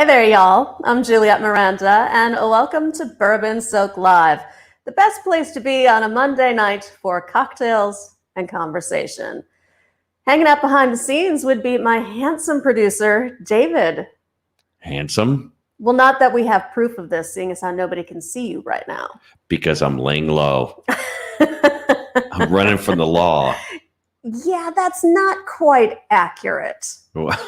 Hey there, y'all. I'm Juliette Miranda, and welcome to Bourbon Soak Live, the best place to be on a Monday night for cocktails and conversation. Hanging out behind the scenes would be my handsome producer, David. Handsome? Well, not that we have proof of this, seeing as how nobody can see you right now. Because I'm laying low. I'm running from the law. Yeah, that's not quite accurate. Well,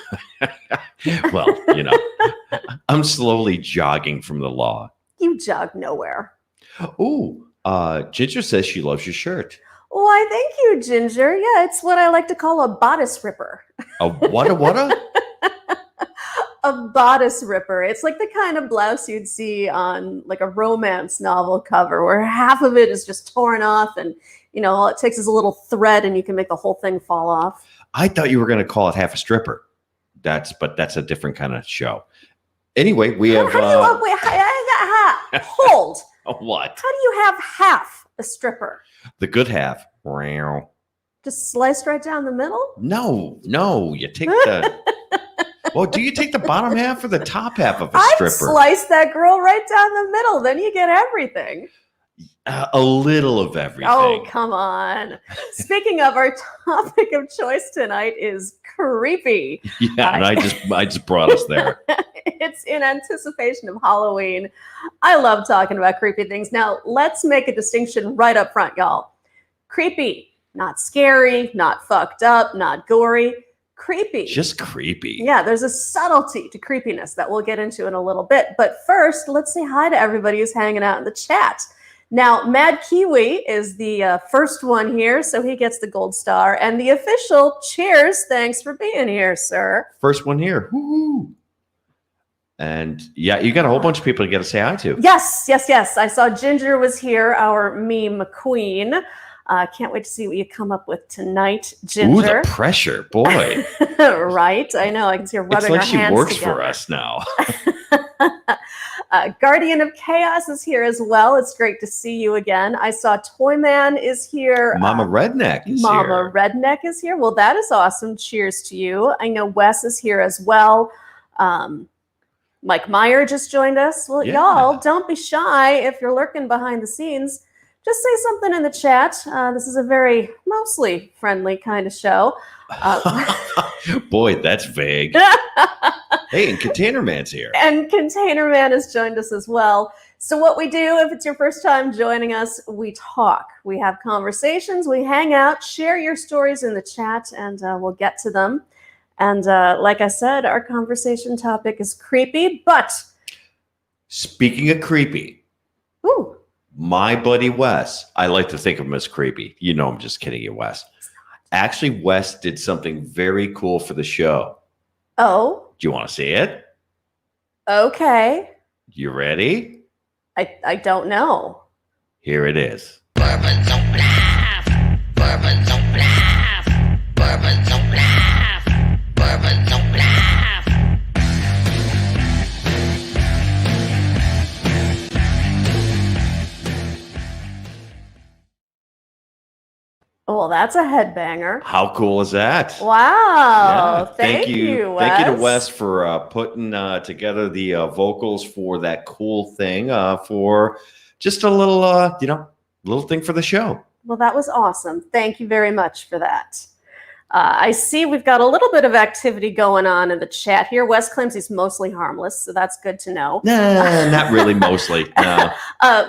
I'm slowly jogging from the law. You jog nowhere. Ooh, Ginger says she loves your shirt. Why, thank you, Ginger. Yeah, it's what I like to call a bodice ripper. A what? A bodice ripper. It's like the kind of blouse you'd see on like a romance novel cover where half of it is just torn off and, all it takes is a little thread and you can make the whole thing fall off. I thought you were going to call it half a stripper. That's a different kind of show. Anyway, we have... Hold. What? How do you have half a stripper? The good half. Just sliced right down the middle? No, you take the... Well, do you take the bottom half or the top half of a stripper? I'd slice that girl right down the middle. Then you get everything. A little of everything. Oh, come on. Speaking of, our topic of choice tonight is creepy. Yeah, and I just brought us there. It's in anticipation of Halloween. I love talking about creepy things. Now, let's make a distinction right up front, y'all. Creepy, not scary, not fucked up, not gory. Creepy. Just creepy. Yeah, there's a subtlety to creepiness that we'll get into in a little bit. But first, let's say hi to everybody who's hanging out in the chat. Now, Mad Kiwi is the first one here, so he gets the gold star. And the official cheers. Thanks for being here, sir. First one here. Woo-hoo. And yeah, you got a whole bunch of people to get to say hi to. Yes. I saw Ginger was here, our meme queen. Can't wait to see what you come up with tonight, Ginger. Ooh, the pressure, boy. Right? I know. I can see her rubbing her hands together. It's like she works for us now. Guardian of Chaos is here as well. It's great to see you again. I saw Toyman is here. Mama Redneck is here. Mama Redneck is here. Well, that is awesome. Cheers to you. I know Wes is here as well. Mike Meyer just joined us. Well, y'all, don't be shy if you're lurking behind the scenes. Just say something in the chat. This is a very mostly friendly kind of show. Boy, that's vague. Hey, and Container Man's here. And Container Man has joined us as well. So what we do, if it's your first time joining us, we talk. We have conversations. We hang out. Share your stories in the chat, and we'll get to them. And like I said, our conversation topic is creepy, but... Speaking of creepy... Ooh. My buddy Wes, I like to think of him as creepy. I'm just kidding you, Wes. Actually, Wes did something very cool for the show. Oh? Do you want to see it? Okay. You ready? I don't know. Here it is. Bourbon don't laugh. Bourbon don't laugh. Bourbon don't laugh. Bourbon don't laugh. Well, that's a headbanger. How cool is that? Wow. Yeah, thank you, Wes. Thank you to Wes for putting together the vocals for that cool thing for just a little, little thing for the show. Well, that was awesome. Thank you very much for that. I see we've got a little bit of activity going on in the chat here. Wes claims he's mostly harmless, so that's good to know. Nah, not really mostly. No.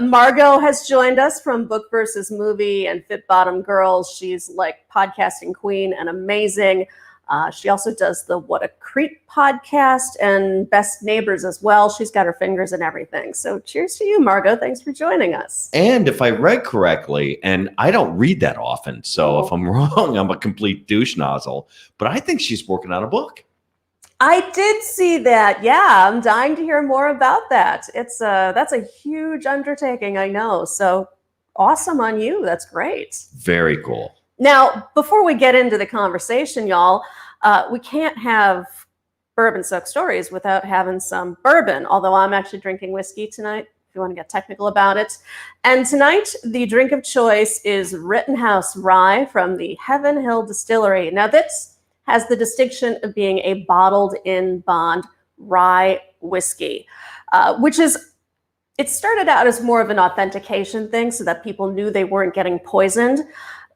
Margot has joined us from Book versus Movie and Fit Bottom Girls. She's like podcasting queen and amazing. She also does the What a Creep podcast and Best Neighbors as well. She's got her fingers in everything. So cheers to you, Margot. Thanks for joining us. And if I read correctly, and I don't read that often, so if I'm wrong, I'm a complete douche nozzle, but I think she's working on a book. I did see that. Yeah, I'm dying to hear more about that. That's a huge undertaking, I know. So awesome on you. That's great. Very cool. Now, before we get into the conversation, y'all, we can't have bourbon soak stories without having some bourbon, although I'm actually drinking whiskey tonight, if you want to get technical about it. And tonight, the drink of choice is Rittenhouse Rye from the Heaven Hill Distillery. Now, this has the distinction of being a bottled-in bond rye whiskey, which is, it started out as more of an authentication thing so that people knew they weren't getting poisoned.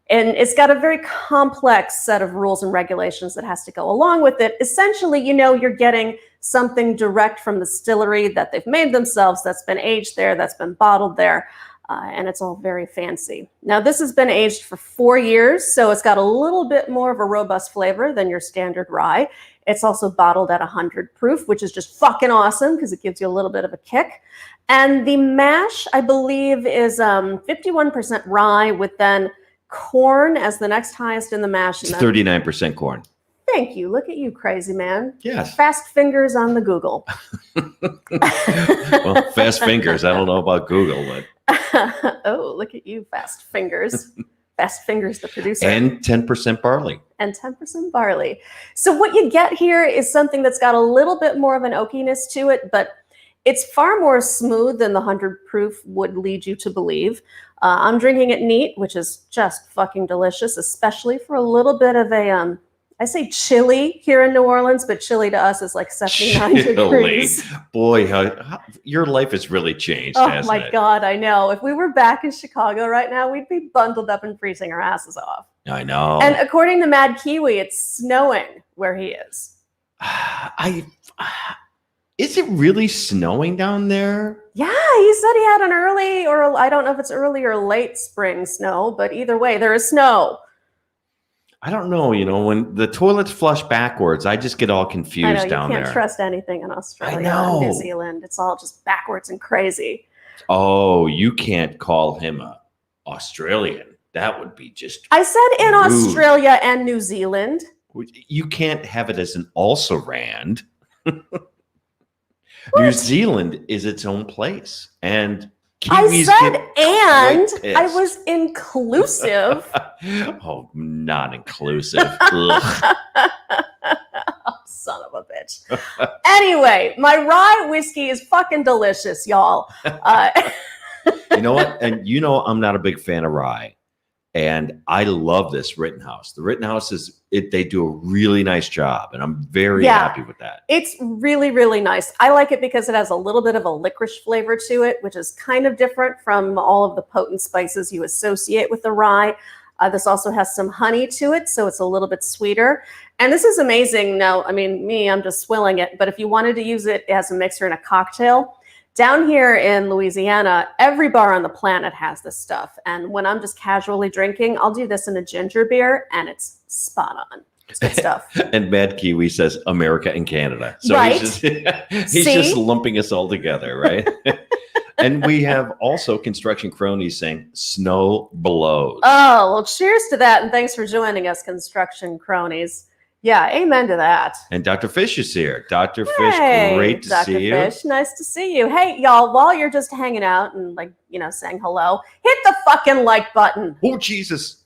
And it's got a very complex set of rules and regulations that has to go along with it. Essentially, you're getting something direct from the distillery that they've made themselves, that's been aged there, that's been bottled there, and it's all very fancy. Now, this has been aged for 4 years, so it's got a little bit more of a robust flavor than your standard rye. It's also bottled at 100 proof, which is just fucking awesome because it gives you a little bit of a kick. And the mash, I believe, is 51% rye with then corn as the next highest in the mash. It's 39% corn. Thank you. Look at you, crazy man. Yes. Fast fingers on the Google. Well, fast fingers. I don't know about Google, but. Oh, look at you, fast fingers. Fast fingers, the producer. And 10% barley. And 10% barley. So what you get here is something that's got a little bit more of an oakiness to it, but it's far more smooth than the 100 proof would lead you to believe. I'm drinking it neat, which is just fucking delicious, especially for a little bit of a, I say chilly here in New Orleans, but chilly to us is like 79 degrees. Boy, how your life has really changed, Oh hasn't my it? God, I know. If we were back in Chicago right now, we'd be bundled up and freezing our asses off. I know. And according to Mad Kiwi, it's snowing where he is. Is it really snowing down there? Yeah, he said he had an early, or I don't know if it's early or late spring snow, but either way, there is snow. I don't know. When the toilets flush backwards, I just get all confused down there. You can't trust anything in Australia I know. or New Zealand. It's all just backwards and crazy. Oh, you can't call him a Australian. That would be just. I said in rude. Australia and New Zealand. You can't have it as an also-rand. New Zealand is its own place, and Kiwis I said get and quite I pissed. was inclusive. Oh, not inclusive. Ugh. Oh, son of a bitch. Anyway, my rye whiskey is fucking delicious, y'all. You know what? And I'm not a big fan of rye. And I love this Rittenhouse. The Rittenhouse they do a really nice job, and I'm very happy with that. It's really, really nice. I like it because it has a little bit of a licorice flavor to it, which is kind of different from all of the potent spices you associate with the rye. This also has some honey to it, so it's a little bit sweeter. And this is amazing. Now, I mean, I'm just swilling it, but if you wanted to use it as a mixer in a cocktail, down here in Louisiana, every bar on the planet has this stuff. And when I'm just casually drinking, I'll do this in a ginger beer, and it's spot on. It's good stuff. And Mad Kiwi says America and Canada. So Right. he's just lumping us all together, right? And we have also Construction Cronies saying snow blows. Oh, well, cheers to that. And thanks for joining us, Construction Cronies. Yeah, amen to that. And Dr. Fish is here. Dr. Hey, Fish, great to Dr. see you. Fish, nice to see you. Hey, y'all, while you're just hanging out and saying hello, hit the fucking like button. Oh, Jesus.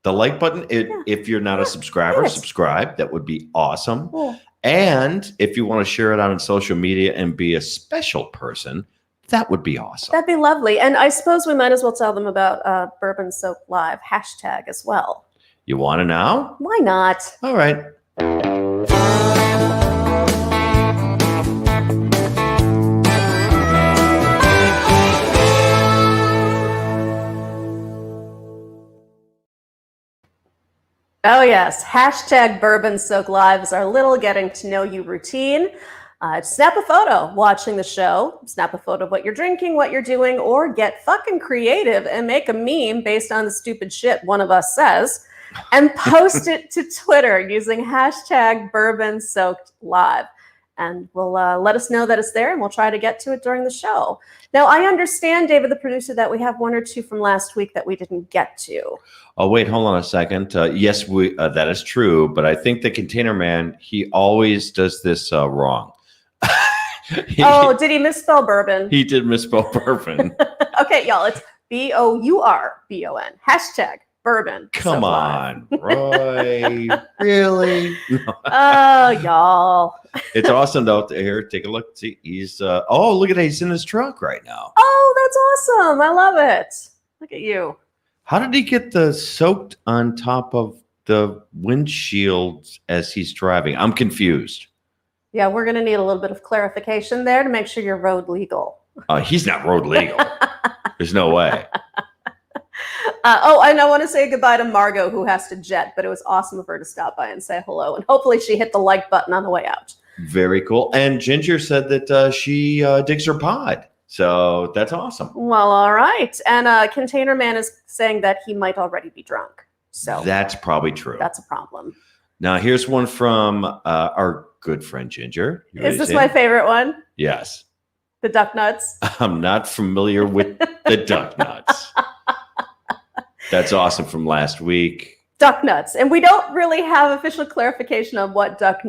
The like button, if you're not a subscriber, subscribe. That would be awesome. Yeah. And if you want to share it out on social media and be a special person, that would be awesome. That'd be lovely. And I suppose we might as well tell them about Bourbon Soak Live hashtag as well. You want to know? Why not? All right. Oh, yes. Hashtag Bourbon Soak Live is our little getting to know you routine. Snap a photo watching the show. Snap a photo of what you're drinking, what you're doing, or get fucking creative and make a meme based on the stupid shit one of us says and post it to Twitter using hashtag Bourbon Soaked Live. And we'll let us know that it's there, and we'll try to get to it during the show. Now, I understand, David, the producer, that we have one or two from last week that we didn't get to. Oh, wait, hold on a second. Yes, that is true, but I think the Container Man, he always does this wrong. Did he misspell bourbon? He did misspell bourbon. Okay, y'all, it's BOURBON. Hashtag Bourbon. Come Soak on, Roy. Really? No. Oh, y'all. It's awesome, though. Here, take a look. See, he's, look at that. He's in his truck right now. Oh, that's awesome. I love it. Look at you. How did he get the soaked on top of the windshield as he's driving? I'm confused. Yeah, we're going to need a little bit of clarification there to make sure you're road legal. He's not road legal. There's no way. And I want to say goodbye to Margot, who has to jet, but it was awesome of her to stop by and say hello. And hopefully she hit the like button on the way out. Very cool. And Ginger said that she digs her pod. So that's awesome. Well, all right. And Container Man is saying that he might already be drunk. So that's probably true. That's a problem. Now, here's one from our good friend Ginger. Is this my favorite one? Yes. The duck nuts? I'm not familiar with the duck nuts. That's awesome from last week. Duck nuts. And we don't really have official clarification on what duck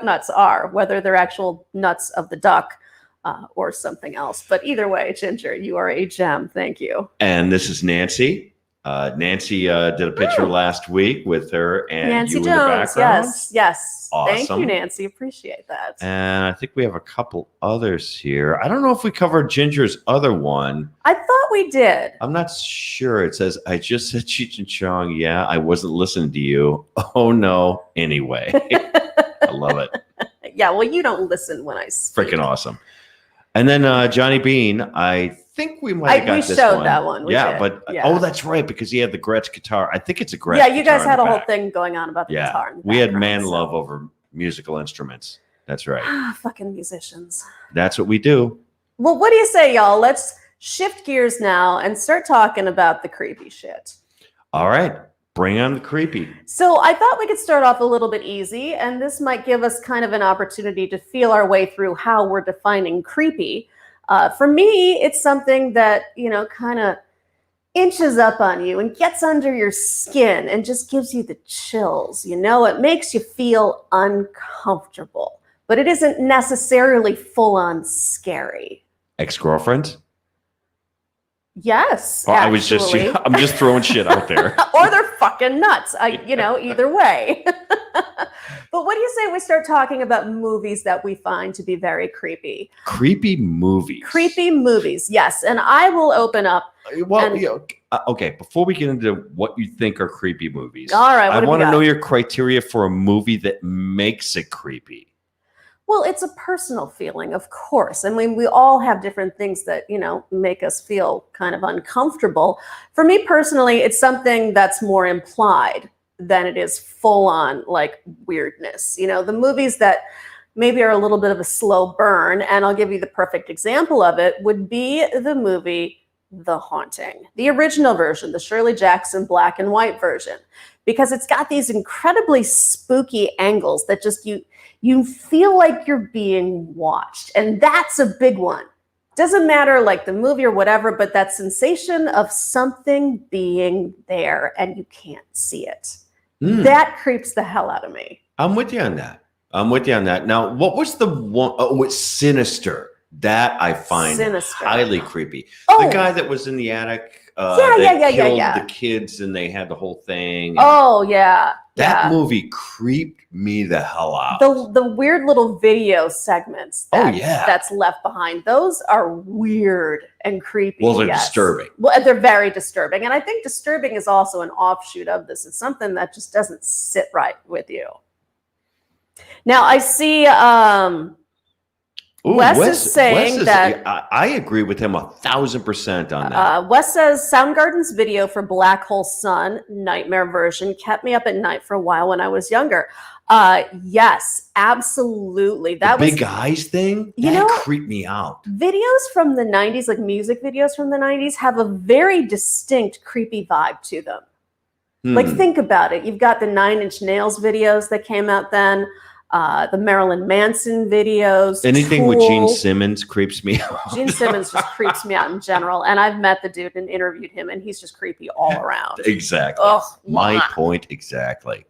nuts are, whether they're actual nuts of the duck or something else. But either way, Ginger, you are a gem. Thank you. And this is Nancy. Nancy did a picture last week with her and Nancy you Jones. in the background. Yes. Awesome. Thank you, Nancy. Appreciate that. And I think we have a couple others here. I don't know if we covered Ginger's other one. I thought we did. I'm not sure. It says, I just said Cheech and Chong. Yeah, I wasn't listening to you. Oh, no. Anyway, I love it. Yeah, well, you don't listen when I speak. Freaking awesome. And then Johnny Bean, I think we might have got this one. We showed that one. We did. But oh, that's right, because he had the Gretsch guitar. I think it's a Gretsch. Yeah, you guys guitar had in a the whole back. thing going on about the guitar. In the we had background, man so. love over musical instruments. That's right. Fucking musicians. That's what we do. Well, what do you say, y'all? Let's shift gears now and start talking about the creepy shit. All right. Bring on the creepy. So I thought we could start off a little bit easy, and this might give us kind of an opportunity to feel our way through how we're defining creepy. For me, it's something that, kind of inches up on you and gets under your skin and just gives you the chills. It makes you feel uncomfortable, but it isn't necessarily full on scary. Ex-girlfriend? Yes. Oh, I'm just throwing shit out there. Or they're fucking nuts. Either way. But what do you say we start talking about movies that we find to be very creepy? Creepy movies. Creepy movies, yes. And I will open up. Well, okay, before we get into what you think are creepy movies, all right, I want to know your criteria for a movie that makes it creepy. Well, it's a personal feeling, of course. I mean, we all have different things that, make us feel kind of uncomfortable. For me personally, it's something that's more implied than it is full on like weirdness. The movies that maybe are a little bit of a slow burn, and I'll give you the perfect example of it, would be the movie The Haunting, the original version, the Shirley Jackson black and white version, because it's got these incredibly spooky angles that just you feel like you're being watched. And that's a big one. Doesn't matter like the movie or whatever, but that sensation of something being there and you can't see it. That creeps the hell out of me. I'm with you on that. Now, what was the one? Oh, it's Sinister. That I find highly creepy. Oh. The guy that was in the attic. Yeah. The kids and they had the whole thing. Oh, yeah. That movie creeped me the hell out. The weird little video segments that's left behind. Those are weird and creepy. Well, they're disturbing. Well, they're very disturbing. And I think disturbing is also an offshoot of this. It's something that just doesn't sit right with you. Now, I see Wes is saying that I agree with him 1,000% on that. Wes says Soundgarden's video for Black Hole Sun Nightmare version kept me up at night for a while when I was younger. Yes, absolutely. That the was big eyes thing. That creeped me out. Videos from the 90s, like music videos from the 90s, have a very distinct creepy vibe to them. Like, think about it. You've got the 9 Inch Nails videos that came out then. The Marilyn Manson videos. Anything Tool. with Gene Simmons creeps me out. Gene Simmons just creeps me out in general. And I've met the dude and interviewed him, and he's just creepy all around. Exactly. Ugh, my point exactly.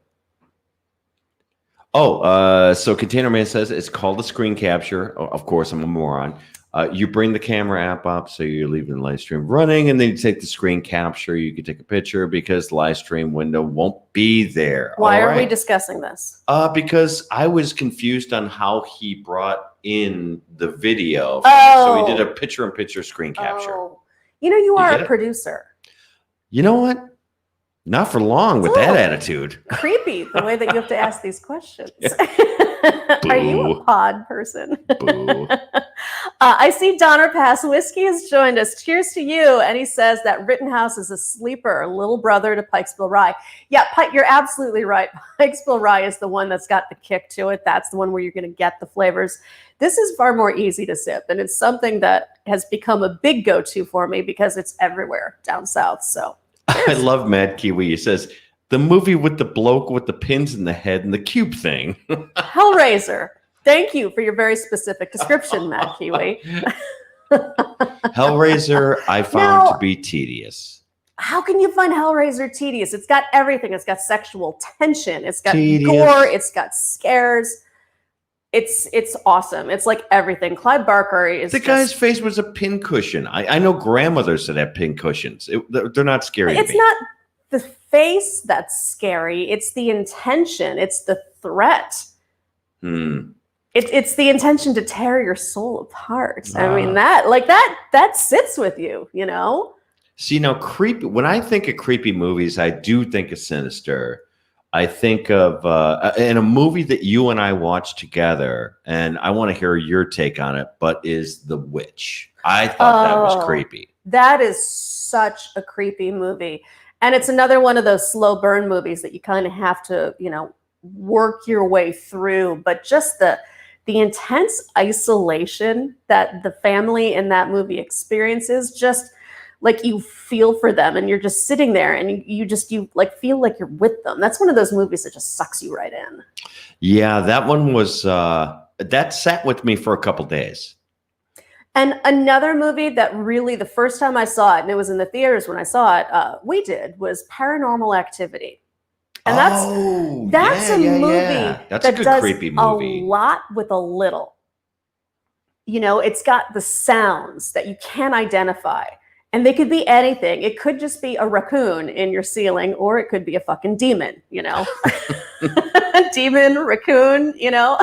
Oh, so Container Man says it's called a screen capture. Oh, of course, I'm a moron. You bring the camera app up, so you're leaving the live stream running, and then you take the screen capture. You can take a picture because the live stream window won't be there. Why are we discussing this? Because I was confused on how he brought in the video. Oh. So he did a picture-in-picture screen capture. Oh. You are a producer. You know what? Not for long with that attitude. Creepy the way that you have to ask these questions. Yeah. Are you Boo. a pod person? Boo. I see Donner Pass Whiskey has joined us. Cheers to you. And he says that Rittenhouse is a sleeper, little brother to Pikesville Rye. Yeah, you're absolutely right. Pikesville Rye is the one that's got the kick to it. That's the one where you're going to get the flavors. This is far more easy to sip, and it's something that has become a big go-to for me because it's everywhere down south. So I love Mad Kiwi. He says, the movie with the bloke with the pins in the head and the cube thing. Hellraiser. Thank you for your very specific description, Matt Kiwi. Hellraiser, I found to be tedious. How can you find Hellraiser tedious? It's got everything. It's got sexual tension. It's got Tedious. gore. It's got scares. It's awesome. It's like everything. Clive Barker is The guy's face was a pin cushion. I know grandmothers that have pin cushions. They're not scary to It's me. not the face that's scary. It's the intention. It's the threat. It's the intention to tear your soul apart. I mean, that sits with you, you know? See, now creepy. When I think of creepy movies, I do think of Sinister. I think of in a movie that you and I watched together, and I want to hear your take on it, but is The Witch. I thought that was creepy. That is such a creepy movie. And it's another one of those slow burn movies that you kind of have to, you know, work your way through. But just the intense isolation that the family in that movie experiences, just like you feel for them and you're just sitting there and you like feel like you're with them. That's one of those movies that just sucks you right in. Yeah, that one was that sat with me for a couple days. And another movie that really, the first time I saw it, and it was in the theaters when I saw it, was Paranormal Activity. And that's a movie That's that a good does creepy movie. a lot with a little. You know, it's got the sounds that you can't identify. And they could be anything. It could just be a raccoon in your ceiling, or it could be a fucking demon, you know? Demon, raccoon, you know?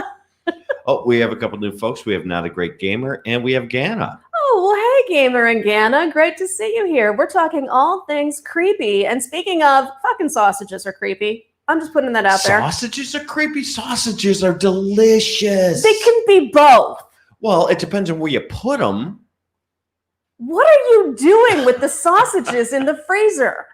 Oh, we have a couple new folks. We have Not a Great Gamer, and we have Ganna. Oh, well, hey, Gamer and Ganna. Great to see you here. We're talking all things creepy. And speaking of, fucking sausages are creepy. I'm just putting that out there. Sausages are creepy. Sausages are delicious. They can be both. Well, it depends on where you put them. What are you doing with the sausages in the freezer?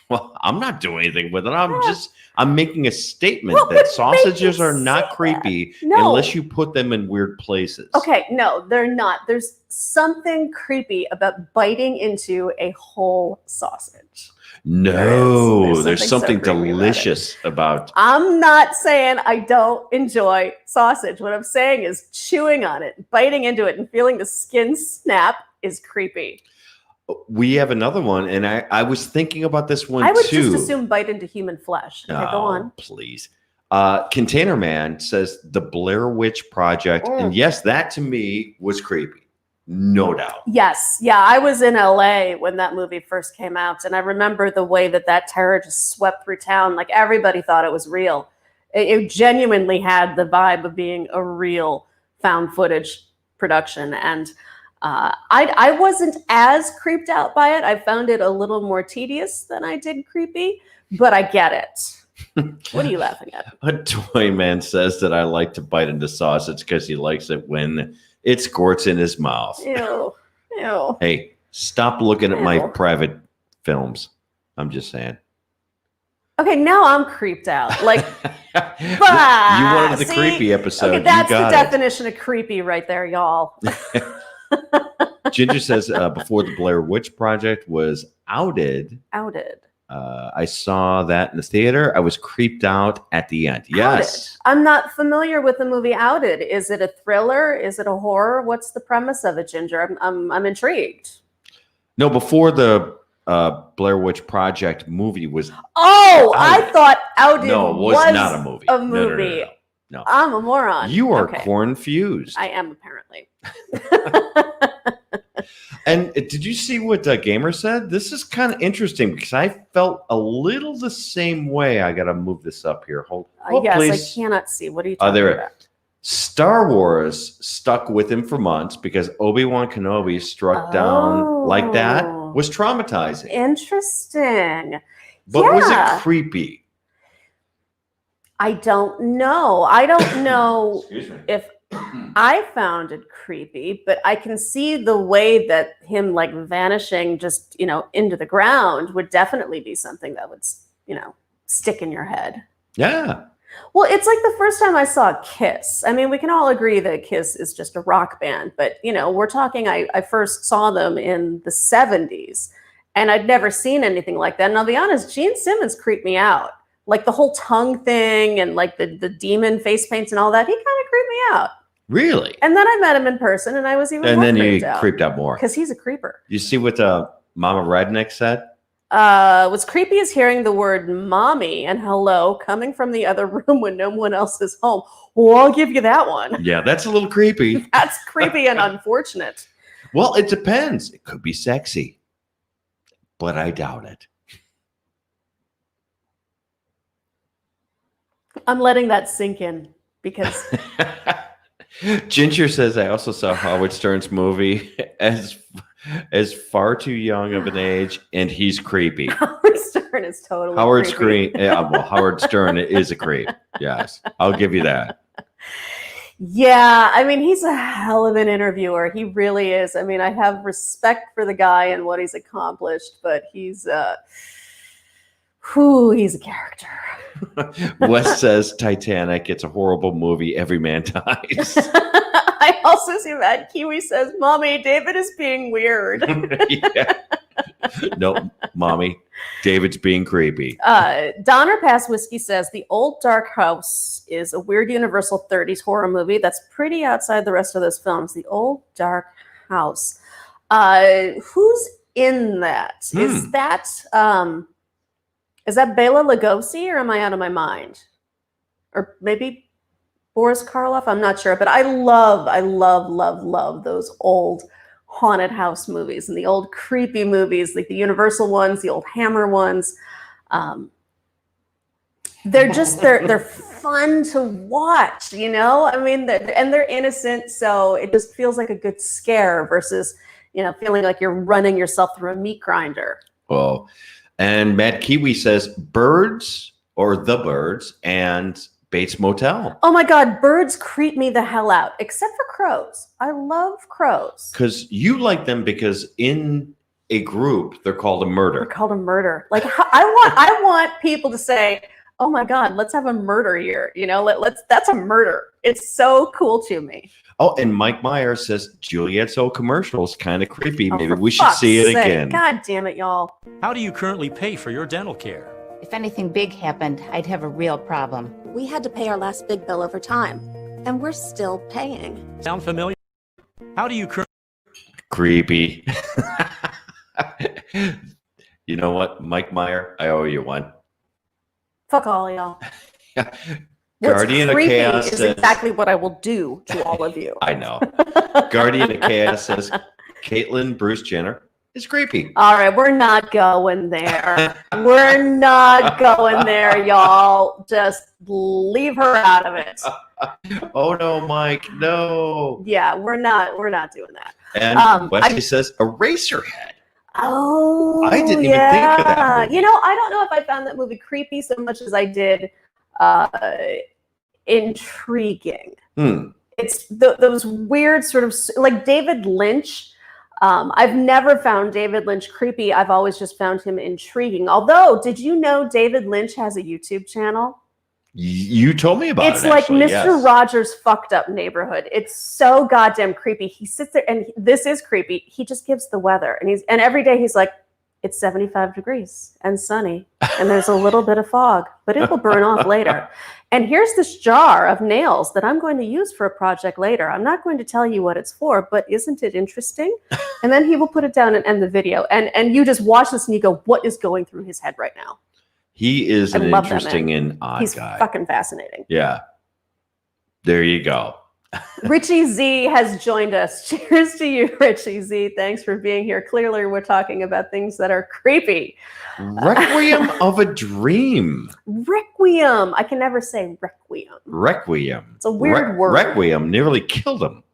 Well, I'm not doing anything with it. I'm making a statement What that would sausages make you are not say creepy that? No. unless you put them in weird places. Okay, no, they're not. There's something creepy about biting into a whole sausage. No, there's something so creepy delicious about. I'm not saying I don't enjoy sausage. What I'm saying is chewing on it, biting into it, and feeling the skin snap is creepy. We have another one, and I was thinking about this one too. I would just assume bite into human flesh. Okay, go on. Please. Container Man says the Blair Witch Project, and yes, that to me was creepy, no doubt. Yes, yeah, I was in LA when that movie first came out, and I remember the way that terror just swept through town. Like everybody thought it was real. It genuinely had the vibe of being a real found footage production, and I wasn't as creeped out by it. I found it a little more tedious than I did creepy, but I get it. What are you laughing at? A toy man says that I like to bite into sausage because he likes it when it squirts in his mouth. Ew. Ew. Hey, stop looking at my private films. I'm just saying. Okay, now I'm creeped out. Like, you wanted the see? creepy episode. Okay, that's you got the definition of creepy right there, y'all. Ginger says before the Blair Witch Project was outed. I saw that in the theater. I was creeped out at the end. Yes. Outed. I'm not familiar with the movie Outed. Is it a thriller? Is it a horror? What's the premise of it, Ginger? I'm intrigued. No, before the Blair Witch Project movie was. Oh, I thought Outed was not a movie. A movie. No. I'm a moron. You are confused. I am apparently. And did you see what Gamer said? This is kind of interesting because I felt a little the same way. I got to move this up here. Hold yes, please. I cannot see. What are you talking about? Star Wars stuck with him for months because Obi-Wan Kenobi struck down like that was traumatizing. Interesting. But was Yeah. it creepy? I don't know. I don't know Excuse me. if I found it creepy, but I can see the way that him like vanishing just, into the ground would definitely be something that would, stick in your head. Yeah. Well, it's like the first time I saw Kiss. I mean, we can all agree that Kiss is just a rock band, but we're talking, I first saw them in the 70s and I'd never seen anything like that. And I'll be honest, Gene Simmons creeped me out. Like the whole tongue thing and like the demon face paints and all that, he kind of creeped me out. Really? And then I met him in person and I was even more creeped out. Creeped out more. Because he's a creeper. You see what Mama Redneck said? What's creepy is hearing the word mommy and hello coming from the other room when no one else is home. Well, I'll give you that one. Yeah, that's a little creepy. That's creepy and unfortunate. Well, it depends. It could be sexy, but I doubt it. I'm letting that sink in because Ginger says, I also saw Howard Stern's movie as far too young of an age, and he's creepy. Howard Stern is totally creepy. Howard Stern is a creep. Yes, I'll give you that. Yeah, I mean, he's a hell of an interviewer. He really is. I mean, I have respect for the guy and what he's accomplished, but he's a character. Wes says Titanic, it's a horrible movie. Every man dies. I also see that Kiwi says, Mommy, David is being weird. Yeah. No, Mommy, David's being creepy. Donner Pass Whiskey says, The Old Dark House is a weird Universal 30s horror movie that's pretty outside the rest of those films. The Old Dark House. Who's in that? Is that Bela Lugosi, or am I out of my mind? Or maybe Boris Karloff? I'm not sure. But I love those old haunted house movies and the old creepy movies, like the Universal ones, the old Hammer ones. They're fun to watch, I mean, they're innocent, so it just feels like a good scare versus, feeling like you're running yourself through a meat grinder. Well, and Matt Kiwi says Birds or The Birds and Bates Motel. Oh my God, birds creep me the hell out, except for crows. I love crows. Because you like them because in a group, they're called a murder. They're called a murder. Like I want people to say, oh my God, let's have a murder here. That's a murder. It's so cool to me. Oh, and Mike Meyer says Juliette's old commercial is kind of creepy. Maybe we should see it again. God damn it, y'all. How do you currently pay for your dental care? If anything big happened, I'd have a real problem. We had to pay our last big bill over time, and we're still paying. Sound familiar? How do you currently... Creepy. You know what, Mike Meyer? I owe you one. Fuck all y'all. Guardian of Chaos is says, exactly what I will do to all of you. I know. Guardian of Chaos says Caitlyn Bruce Jenner is creepy. All right, we're not going there. We're not going there, y'all. Just leave her out of it. Oh no, Mike, no. Yeah, we're not doing that. And Wesley says Eraserhead. Oh, I didn't even think of that movie. I don't know if I found that movie creepy so much as I did intriguing. It's those weird sort of like David Lynch. I've never found David Lynch creepy. I've always just found him intriguing. Although, did you know David Lynch has a YouTube channel? You told me about it. It's like actually, Mr. yes. Rogers' fucked up neighborhood. It's so goddamn creepy. He sits there, and this is creepy. He just gives the weather, and every day he's like, it's 75 degrees and sunny, and there's a little bit of fog, but it will burn off later. And here's this jar of nails that I'm going to use for a project later. I'm not going to tell you what it's for, but isn't it interesting? And then he will put it down and end the video. And you just watch this and you go, what is going through his head right now? He is an interesting and odd He's guy. fucking fascinating. Yeah. There you go. Richie Z has joined us. Cheers to you, Richie Z. Thanks for being here. Clearly, we're talking about things that are creepy. Requiem of a Dream. Requiem. I can never say requiem. Requiem. It's a weird word. Requiem nearly killed him.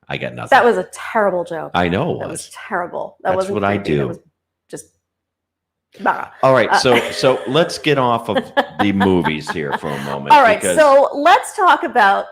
I got nothing. That was a terrible joke. I know it was. That was terrible. That's wasn't what I creepy. That do. was just Bah. All right, so let's get off of the movies here for a moment. All right, because so let's talk about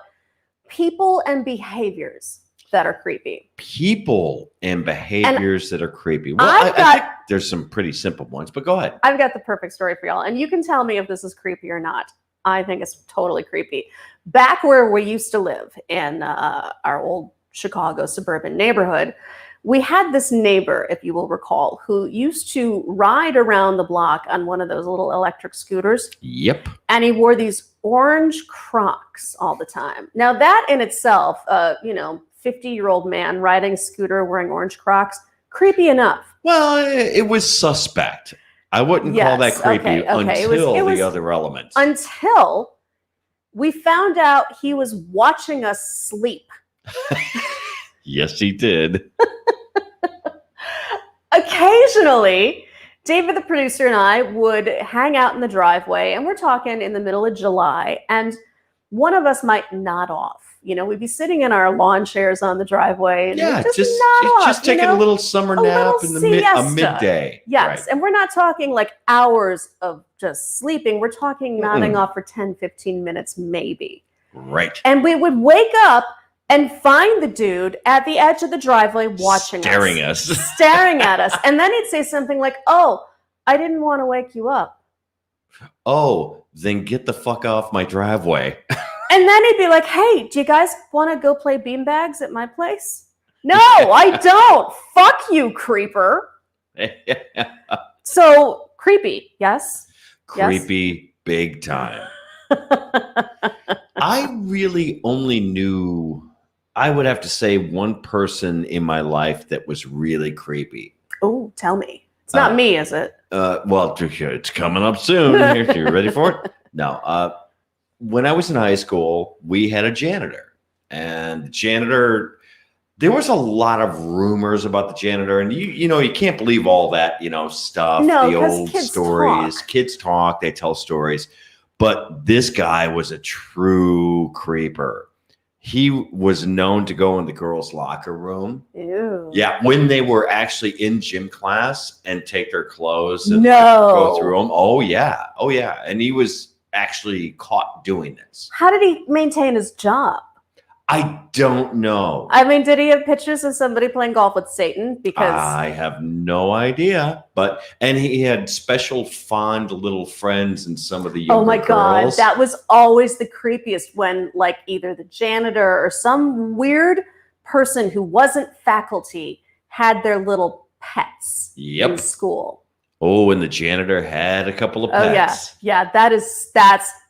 people and behaviors that are creepy. people and behaviors that are creepy. Well, I've I think there's some pretty simple ones, but go ahead. I've got the perfect story for y'all, and you can tell me if this is creepy or not. I think it's totally creepy. Back where we used to live in our old Chicago suburban neighborhood, we had this neighbor, if you will recall, who used to ride around the block on one of those little electric scooters, Yep. and he wore these orange Crocs all the time. Now that in itself, 50-year-old man riding a scooter wearing orange Crocs, creepy enough. Well, it was suspect. I wouldn't call that Yes, creepy okay. until It was the other elements. Until we found out he was watching us sleep. Yes, he did. Occasionally, David, the producer, and I would hang out in the driveway, and we're talking in the middle of July, and one of us might nod off. We'd be sitting in our lawn chairs on the driveway, and Yeah, we'd just just nod off, taking a little summer a nap little in the siesta. midday. Yes, Right. and we're not talking like hours of just sleeping. We're talking nodding off for 10, 15 minutes, maybe. Right. And we would wake up and find the dude at the edge of the driveway watching Staring us. us. Staring at us. And then he'd say something like, "Oh, I didn't want to wake you up." Oh, then get the fuck off my driveway. And then he'd be like, "Hey, do you guys want to go play beanbags at my place?" "No, I don't." "Fuck you, creeper." So creepy, yes? Creepy big time. I really only knew, I would have to say, one person in my life that was really creepy. Oh, tell me. It's not me, is it? Well, it's coming up soon. You ready for it? No. When I was in high school, we had a janitor. And the janitor, there was a lot of rumors about the janitor. And you can't believe all that, stuff. No, the 'cause old kids stories. talk. Kids talk, they tell stories. But this guy was a true creeper. He was known to go in the girls' locker room. Ew. Yeah, when they were actually in gym class and take their clothes and No. go through them. Oh, yeah. And he was actually caught doing this. How did he maintain his job? I don't know. I mean, did he have pictures of somebody playing golf with Satan? Because I have no idea. And he had special fond little friends and some of the younger oh my God, girls. that was always the creepiest when like either the janitor or some weird person who wasn't faculty had their little pets in Yep. school. Oh, and the janitor had a couple of Oh pets. yeah.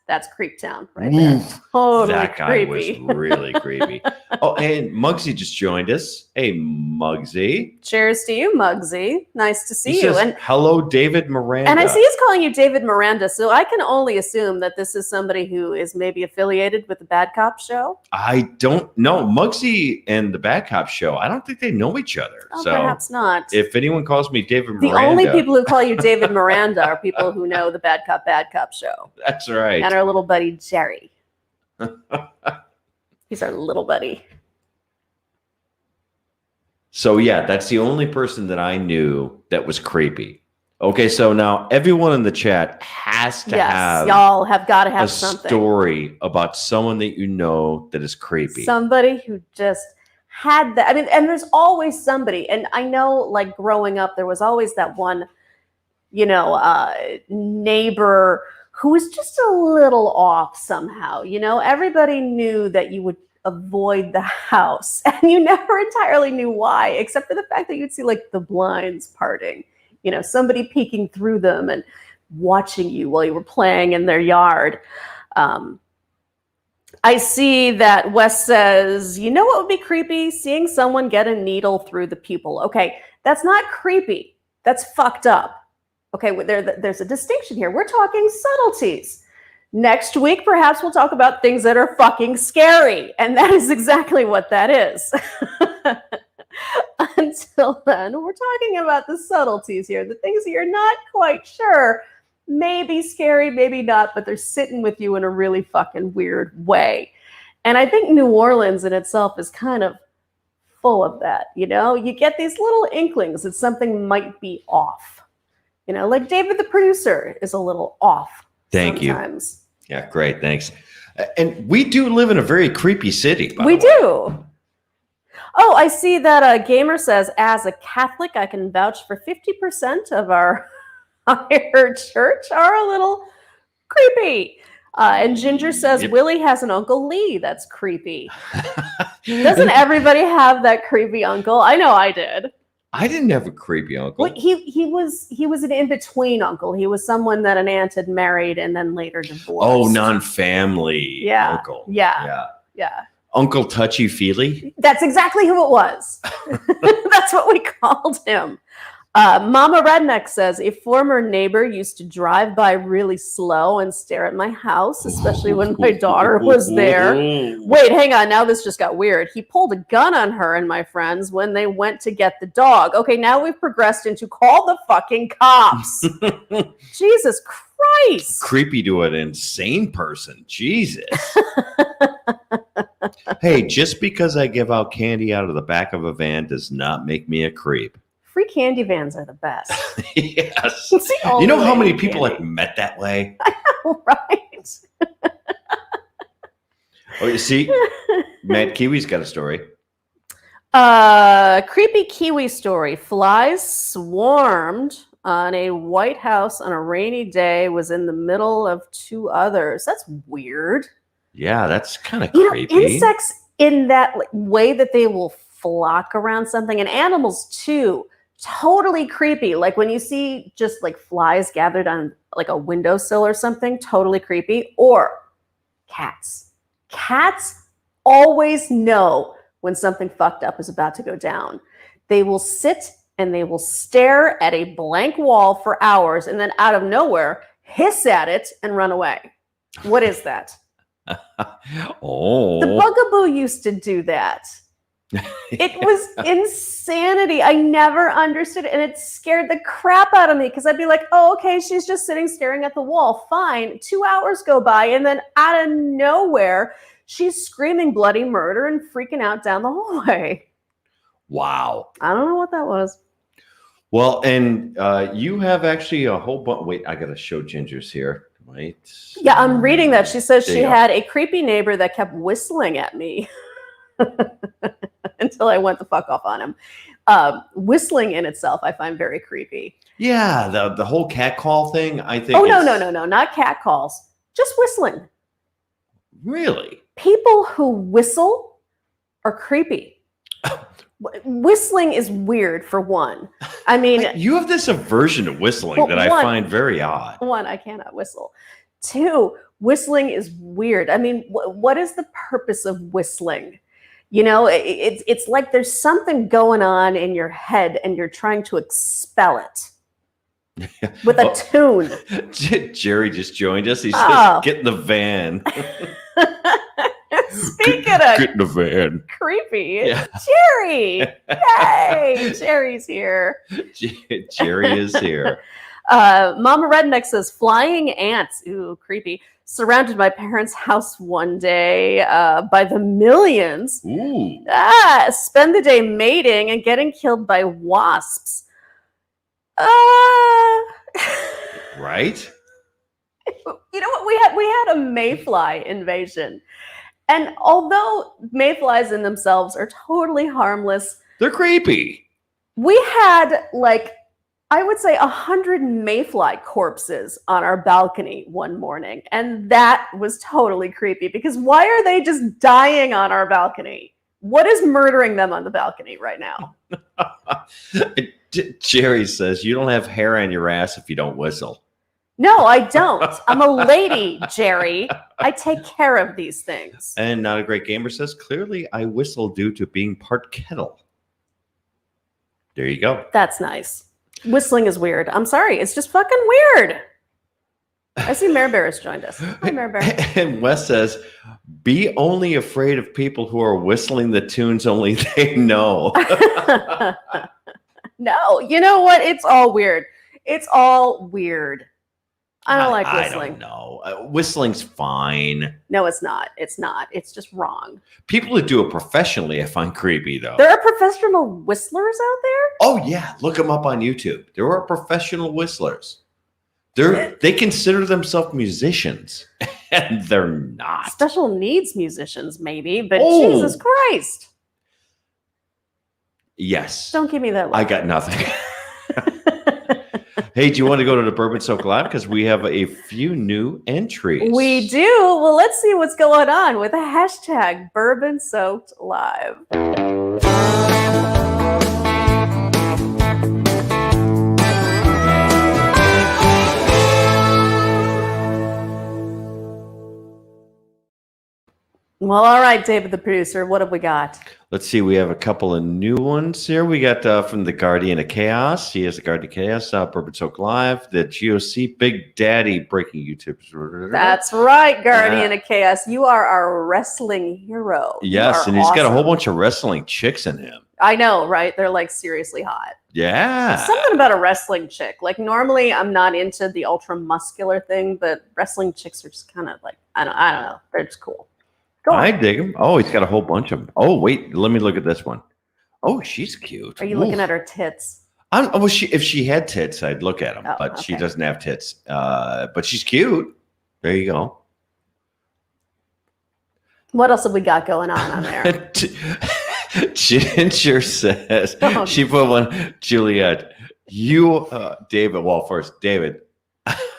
That's Creep Town right there. Totally That guy creepy. was really creepy. Oh, and Muggsy just joined us. Hey, Muggsy. Cheers to you, Muggsy. Nice to see He you. says, hello, David Miranda. And I see he's calling you David Miranda, so I can only assume that this is somebody who is maybe affiliated with the Bad Cop show. I don't know. Muggsy and the Bad Cop show, I don't think they know each other. Oh, so perhaps not. if anyone calls me David The Miranda. only people who call you David Miranda are people who know the Bad Cop show. That's right. And our little buddy Jerry. He's our little buddy. So yeah, that's the only person that I knew that was creepy. Okay, so now everyone in the chat has to have y'all have got to have a something. story about someone that you know that is creepy. Somebody who just had that. I mean, and there's always somebody. And I know, like growing up, there was always that one, neighbor who was just a little off somehow. Everybody knew that you would avoid the house, and you never entirely knew why, except for the fact that you'd see like the blinds parting. Somebody peeking through them and watching you while you were playing in their yard. I see that Wes says, you know what would be creepy? Seeing someone get a needle through the pupil. Okay, that's not creepy. That's fucked up. Okay, there's a distinction here. We're talking subtleties. Next week, perhaps we'll talk about things that are fucking scary. And that is exactly what that is. Until then, we're talking about the subtleties here, the things that you're not quite sure, maybe scary, maybe not, but they're sitting with you in a really fucking weird way. And I think New Orleans in itself is kind of full of that. You get these little inklings that something might be off. You know, like David, the producer, is a little off. Thank you. sometimes. Yeah, great. Thanks. And we do live in a very creepy city. By We the way. do. Oh, I see that a gamer says, as a Catholic, I can vouch for 50% of our higher church are a little creepy. And Ginger says, Yep. Willie has an Uncle Lee that's creepy. Doesn't everybody have that creepy uncle? I know I did. I didn't have a creepy uncle. Well, he was an in-between uncle. He was someone that an aunt had married and then later divorced. Oh, non-family Yeah. uncle. Yeah. Yeah. Uncle Touchy Feely. That's exactly who it was. That's what we called him. Mama Redneck says, a former neighbor used to drive by really slow and stare at my house, especially when my daughter was there. Wait, hang on. Now this just got weird. He pulled a gun on her and my friends when they went to get the dog. Okay, now we've progressed into call the fucking cops. Jesus Christ. Creepy to an insane person. Jesus. Hey, just because I give out candy out of the back of a van does not make me a creep. Free candy vans are the best. Yes. It's the only You know how way many to people candy. I've met that way? Right. Oh, you see, Mad Kiwi's got a story. Creepy Kiwi story. Flies swarmed on a White House on a rainy day, was in the middle of two others. That's weird. Yeah, that's kind of You creepy. know, insects in that way that they will flock around something, and animals too, totally creepy. Like when you see just like flies gathered on like a windowsill or something, totally creepy. Or cats. Cats always know when something fucked up is about to go down. They will sit and they will stare at a blank wall for hours and then out of nowhere hiss at it and run away. What is that? Oh. The bugaboo used to do that. It was insanity. I never understood it, and it scared the crap out of me because I'd be like, oh, okay, she's just sitting staring at the wall. Fine. 2 hours go by, and then out of nowhere, she's screaming bloody murder and freaking out down the hallway. Wow. I don't know what that was. Well, and you have actually a whole bunch. Wait, I got to show Ginger's here. Wait. Yeah, I'm reading that. She says There she you go. had a creepy neighbor that kept whistling at me until I went the fuck off on him. Whistling in itself, I find very creepy. Yeah, the whole cat call thing, I think. Oh, no, not cat calls. Just whistling. Really? People who whistle are creepy. Whistling is weird, for one. I mean, You have this aversion to whistling Well, that I one- find very odd. one, I cannot whistle. Two, whistling is weird. I mean, what is the purpose of whistling? You know, it's like there's something going on in your head and you're trying to expel it with a tune. Jerry just joined us. He says, Oh. get in the van. Speaking of Get in the van. creepy, Yeah. Jerry! Yay! Jerry's here. Jerry is here. Mama Redneck says, flying ants, ooh, creepy, surrounded my parents' house one day by the millions. Ooh. Spend the day mating and getting killed by wasps. Right? You know what? We had a mayfly invasion. And although mayflies in themselves are totally harmless, They're creepy. we had like, I would say 100 mayfly corpses on our balcony one morning. And that was totally creepy because why are they just dying on our balcony? What is murdering them on the balcony right now? Jerry says, you don't have hair on your ass if you don't whistle. No, I don't. I'm a lady, Jerry. I take care of these things. And Not a Great Gamer says, clearly I whistle due to being part kettle. There you go. That's nice. Whistling is weird. I'm sorry. It's just fucking weird. I see Mare Bear has joined us. Hi, Mare Bear. And Wes says, be only afraid of people who are whistling the tunes only they know. No, you know what? It's all weird. It's all weird. I don't like I whistling. don't know. Whistling's fine. No, it's not. It's not. It's just wrong. People who do it professionally, I find creepy though. There are professional whistlers out there? Oh yeah, look them up on YouTube. There are professional whistlers. They consider themselves musicians, and they're not. Special needs musicians, maybe, but Oh. Jesus Christ. Yes. Don't give me that look. I got nothing. Hey, do you want to go to the Bourbon Soak Live? Because we have a few new entries. We do. Well, let's see what's going on with the hashtag Bourbon Soaked Live. Well, all right, David, the producer, what have we got? Let's see. We have a couple of new ones here. We got from the Guardian of Chaos. He is the Guardian of Chaos. Bourbon Soak Live. The GOC Big Daddy breaking YouTube. That's right, Guardian of Chaos. You are our wrestling hero. You Yes, are and he's got a whole awesome. bunch of wrestling chicks in him. I know, right? They're like seriously hot. Yeah. Something about a wrestling chick. Like normally I'm not into the ultra muscular thing, but wrestling chicks are just kind of like, I don't know. They're just cool. Go on. I dig him. Oh, he's got a whole bunch of them. Oh, wait. Let me look at this one. Oh, she's cute. Are you looking at her tits? Well, if she had tits, I'd look at them, Oh, but she okay. doesn't have tits. But she's cute. There you go. What else have we got going on there? Ginger says, Oh. she put one, Juliette, David, well, first, David,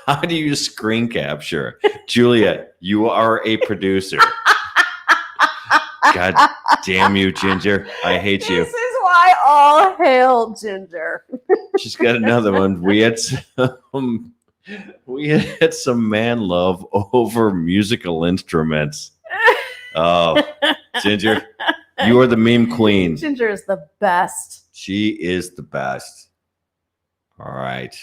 how do you screen capture? Juliette, you are a producer. God damn you, Ginger. I hate you. This is why all hail Ginger. She's got another one. We had some man love over musical instruments. Oh, Ginger, you are the meme queen. Ginger is the best. She is the best. All right.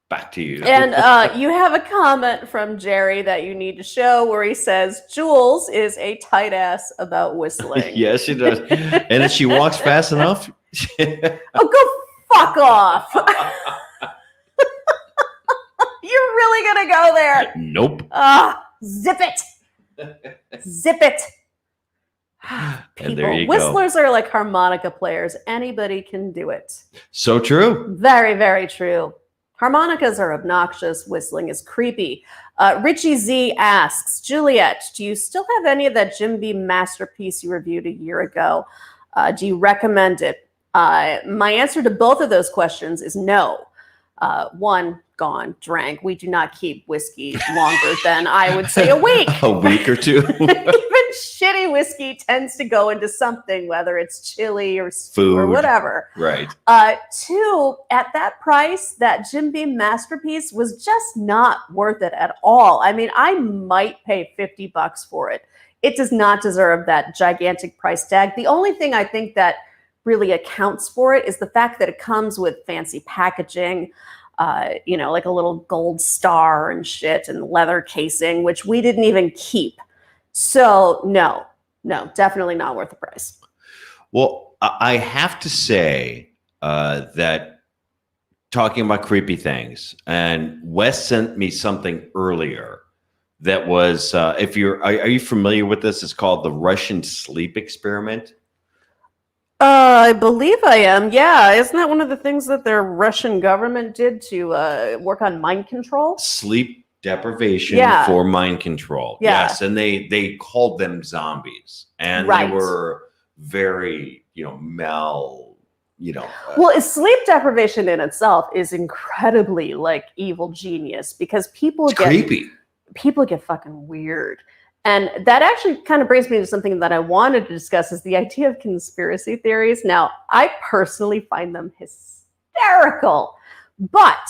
Back to you. And you have a comment from Jerry that you need to show where he says, Jules is a tight ass about whistling. Yes, she does. And if she walks fast enough, Oh, go fuck off. You're really going to go there. nope. Zip it. Zip it. And there you go. Whistlers are like harmonica players. Anybody can do it. So true. Very, very true. Harmonicas are obnoxious. Whistling is creepy. Richie Z asks, Juliette, do you still have any of that Jim Beam masterpiece you reviewed a year ago? Do you recommend it? My answer to both of those questions is no. One, gone, drank. We do not keep whiskey longer than, I would say, a week. A week or two. Even shitty whiskey tends to go into something, whether it's chili or stew or Food. whatever. Right. Two, at that price, that Jim Beam masterpiece was just not worth it at all. I mean, I might pay $50 for it. It does not deserve that gigantic price tag. The only thing I think that really accounts for it is the fact that it comes with fancy packaging, like a little gold star and shit and leather casing, which we didn't even keep. So no, definitely not worth the price. Well, I have to say that talking about creepy things, and Wes sent me something earlier that was, are you familiar with this? It's called the Russian sleep experiment. I believe I am. Yeah, isn't that one of the things that their Russian government did to work on mind control? Sleep deprivation Yeah. for mind control. Yeah. Yes, and they called them zombies, and Right. they were very, well, Sleep deprivation in itself is incredibly like evil genius because people it's creepy. people get fucking weird. And that actually kind of brings me to something that I wanted to discuss is the idea of conspiracy theories. Now, I personally find them hysterical, but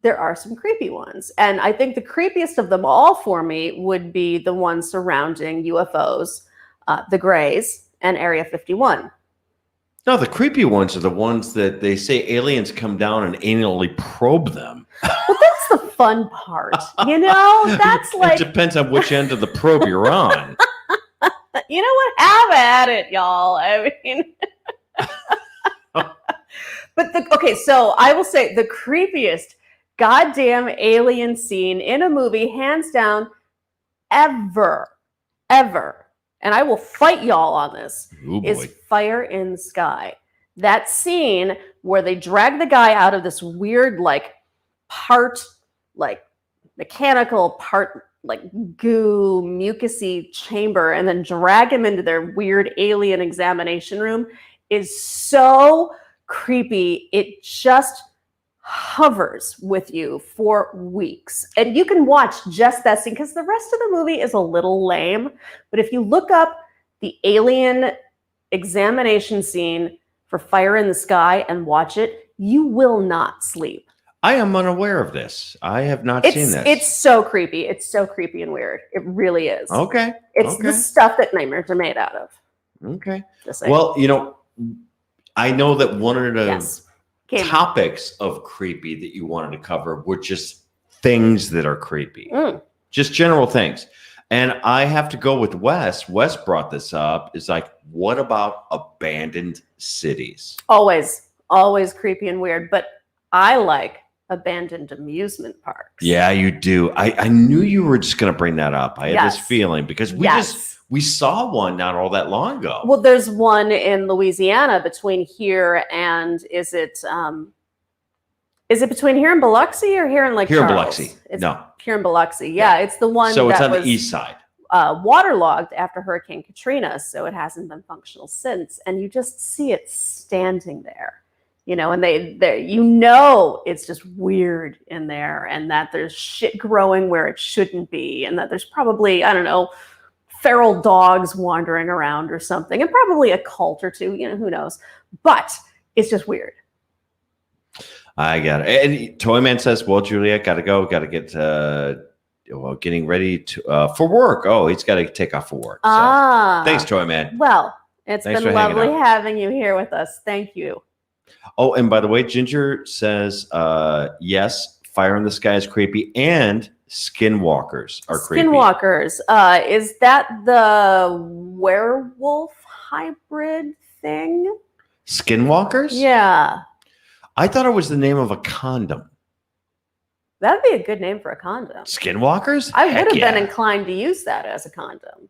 there are some creepy ones. And I think the creepiest of them all for me would be the ones surrounding UFOs, the Greys, and Area 51. No, the creepy ones are the ones that they say aliens come down and anally probe them. Well, that's the fun part. That's like, It depends on which end of the probe you're on. you know what? Have at it, y'all. I mean, but okay, so I will say the creepiest goddamn alien scene in a movie, hands down, ever. And I will fight y'all on this. Ooh, boy. Is Fire in the Sky. That scene where they drag the guy out of this weird, like, part, like, mechanical, part, like, goo, mucusy chamber, and then drag him into their weird alien examination room is so creepy. It just hovers with you for weeks. And you can watch just that scene because the rest of the movie is a little lame. But if you look up the alien examination scene for Fire in the Sky and watch it, you will not sleep. I am unaware of this. I have not seen this. It's so creepy. It's so creepy and weird. It really is. Okay. It's okay. the stuff that nightmares are made out of. Okay. Just saying. Well, I know that one of the Yes. topics of creepy that you wanted to cover were just things that are creepy. Just general things. And I have to go with Wes. Wes brought this up. It's like, what about abandoned cities? Always creepy and weird. But I like abandoned amusement parks. Yeah, you do. I knew you were just going to bring that up. I had this feeling because we saw one not all that long ago. Well, there's one in Louisiana between here and is it between here and Biloxi or here in Lake Here in Charles? Biloxi. It's No. Here in Biloxi. Yeah, it's the one So it's that on was the east side. waterlogged after Hurricane Katrina, so it hasn't been functional since. And you just see it standing there. And they it's just weird in there, and that there's shit growing where it shouldn't be, and that there's probably, I don't know, feral dogs wandering around or something, and probably a cult or two, who knows. But it's just weird. I got it. And Toyman says, well, Juliette, got to go. Got to get getting ready for work. Oh, he's got to take off for work. So. Thanks, Toyman. Well, it's Thanks been for hanging lovely out. having you here with us. Thank you. Oh, and by the way, Ginger says, yes, Fire in the Sky is creepy, and skinwalkers are creepy. Skinwalkers. Is that the werewolf hybrid thing? Skinwalkers? Yeah. I thought it was the name of a condom. That'd be a good name for a condom. Skinwalkers? I would Heck have yeah. been inclined to use that as a condom.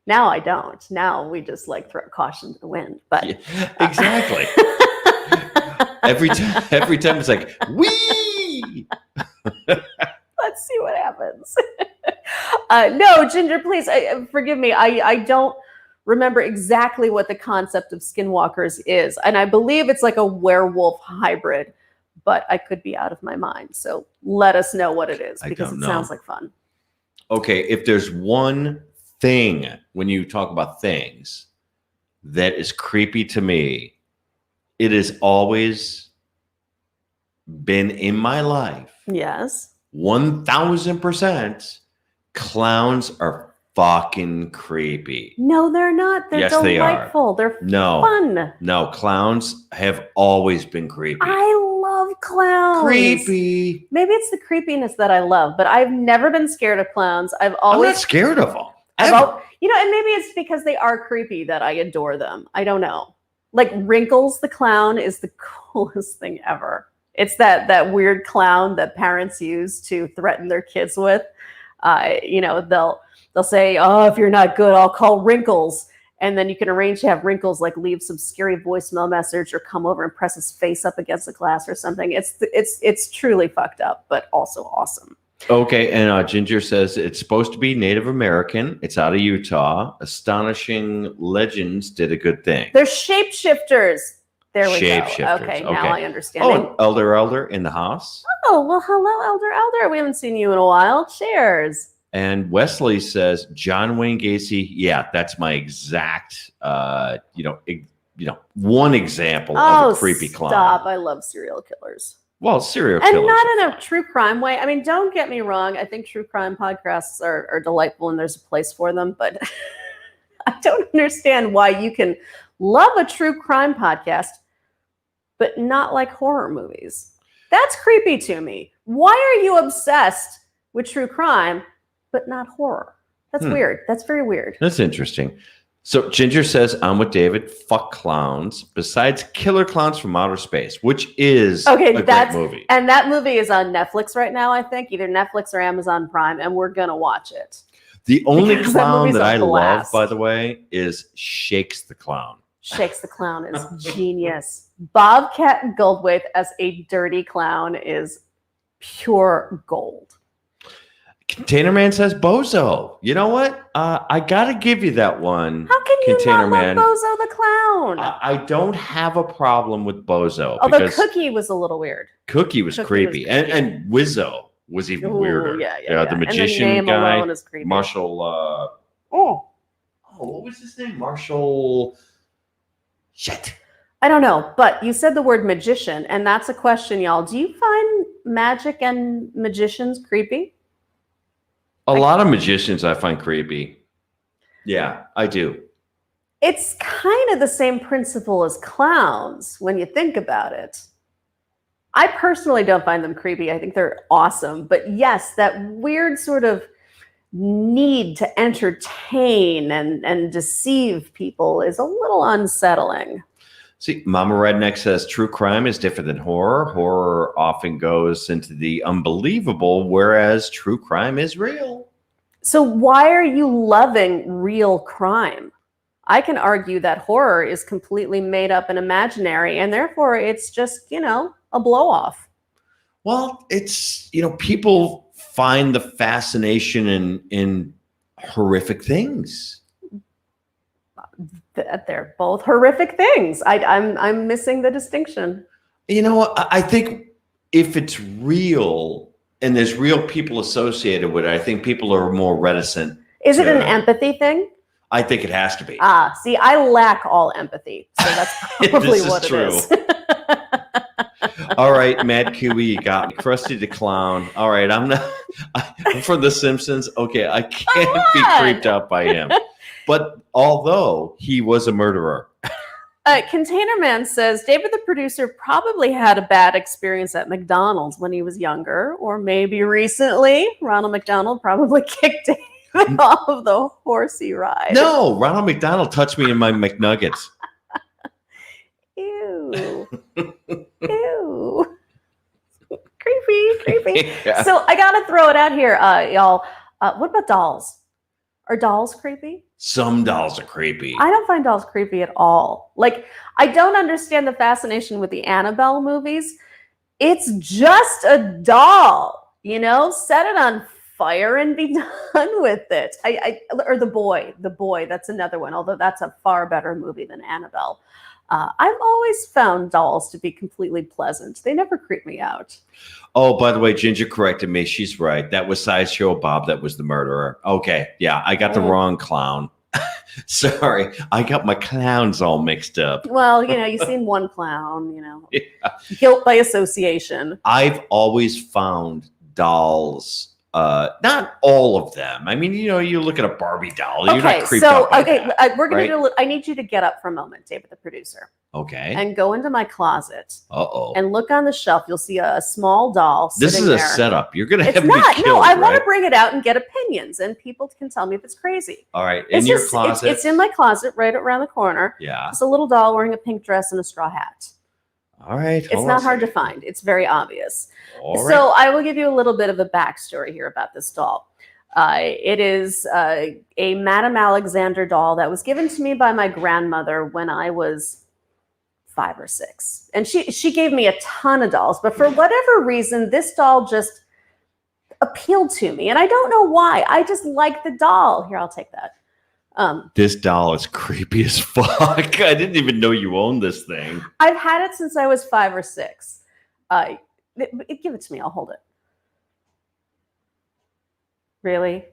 Now I don't. Now we just throw caution to the wind. But Yeah, exactly. every time it's like, wee. Let's see what happens. No, Ginger, please forgive me. I don't remember exactly what the concept of skinwalkers is. And I believe it's like a werewolf hybrid, but I could be out of my mind. So let us know what it is because it sounds like fun. Okay, if there's one thing when you talk about things that is creepy to me, it has always been in my life. Yes. 1000%. Clowns are fucking creepy. No, they're not. They're Yes, delightful. they are. They're fun. No, clowns have always been creepy. I love clowns. Creepy. Maybe it's the creepiness that I love, but I've never been scared of clowns. I'm not scared of them. And maybe it's because they are creepy that I adore them. I don't know. Like Wrinkles the clown is the coolest thing ever. It's that weird clown that parents use to threaten their kids with. They'll say, "Oh, if you're not good, I'll call Wrinkles." And then you can arrange to have Wrinkles leave some scary voicemail message or come over and press his face up against the glass or something. It's truly fucked up, but also awesome. Okay, and Ginger says it's supposed to be Native American. It's out of Utah. Astonishing Legends did a good thing. They're shapeshifters. There we go. Shapeshifters. Okay, now I understand. Oh, and Elder in the house. Oh, well, hello, Elder. We haven't seen you in a while. Cheers. And Wesley says John Wayne Gacy. Yeah, that's my exact. One example of a creepy clown. Stop! I love serial killers. Well, serial killers. And not in a true crime way. I mean, don't get me wrong. I think true crime podcasts are delightful and there's a place for them. But I don't understand why you can love a true crime podcast, but not like horror movies. That's creepy to me. Why are you obsessed with true crime, but not horror? That's weird. That's very weird. That's interesting. So Ginger says, I'm with David. Fuck clowns. Besides Killer Clowns from Outer Space, which is a great movie. And that movie is on Netflix right now, I think. Either Netflix or Amazon Prime, and we're going to watch it. The only Because clown movie's that a I love, blast. by the way, is Shakes the Clown. Shakes the Clown is genius. Bobcat Goldthwait as a dirty clown is pure gold. Container Man says Bozo. You know what? I got to give you that one. How can you Container not Man. love Bozo the Clown? I don't have a problem with Bozo. Although because Cookie was a little weird. Cookie was Cookie creepy. was creepy. And Wizzo was even Ooh, weirder. yeah. The And magician name guy. alone is creepy. Marshall. Oh, What was his name? Marshall. Shit. I don't know, but you said the word magician, and that's a question, y'all. Do you find magic and magicians creepy? A lot of magicians I find creepy. Yeah, I do. It's kind of the same principle as clowns when you think about it. I personally don't find them creepy. I think they're awesome. But yes, that weird sort of need to entertain and deceive people is a little unsettling. See, Mama Redneck says true crime is different than horror. Horror often goes into the unbelievable, whereas true crime is real. So why are you loving real crime? I can argue that horror is completely made up and imaginary, and therefore it's just, a blow off. Well, it's, people find the fascination in horrific things. They're both horrific things. I'm missing the distinction. I think if it's real and there's real people associated with it, I think people are more reticent. Is it an empathy thing? I think it has to be. See, I lack all empathy, so that's probably This is what true. it is. All right, Mad QE, you got me. Krusty the Clown. All right, I'm from The Simpsons. Okay, I can't be creeped out by him. But although he was a murderer. Container Man says, David the producer probably had a bad experience at McDonald's when he was younger, or maybe recently. Ronald McDonald probably kicked David off of the horsey ride. No, Ronald McDonald touched me in my McNuggets. Ew. Ew. Creepy. Yeah. So I gotta throw it out here, y'all. What about dolls? Are dolls creepy? Some dolls are creepy. I don't find dolls creepy at all. Like, I don't understand the fascination with the Annabelle movies. It's just a doll, set it on fire and be done with it. Or The Boy, that's another one, although that's a far better movie than Annabelle. I've always found dolls to be completely pleasant. They never creep me out. Oh, by the way, Ginger corrected me. She's right. That was Sideshow Bob that was the murderer. Okay. Yeah, I got the wrong clown. Sorry. I got my clowns all mixed up. Well, you've seen one clown, Yeah. Guilt by association. I've always found dolls, not all of them. I mean, you look at a Barbie doll, you're not creeped out by that, we're going right? to I need you to get up for a moment, David the producer. Okay. And go into my closet Uh-oh. and look on the shelf. You'll see a small doll sitting This is there. a setup. You're going to It's have not. me killed, No, I want right? to bring it out and get opinions, and people can tell me if it's crazy. All right. In your closet? It's in my closet right around the corner. Yeah. It's a little doll wearing a pink dress and a straw hat. All right. It's not hard to find. It's very obvious. All right. So I will give you a little bit of a backstory here about this doll. It is a Madame Alexander doll that was given to me by my grandmother when I was 5 or 6. And she gave me a ton of dolls, but for whatever reason, this doll just appealed to me. And I don't know why. I just like the doll. Here, I'll take that. This doll is creepy as fuck. I didn't even know you owned this thing. I've had it since I was 5 or 6. Give it to me. I'll hold it. Really?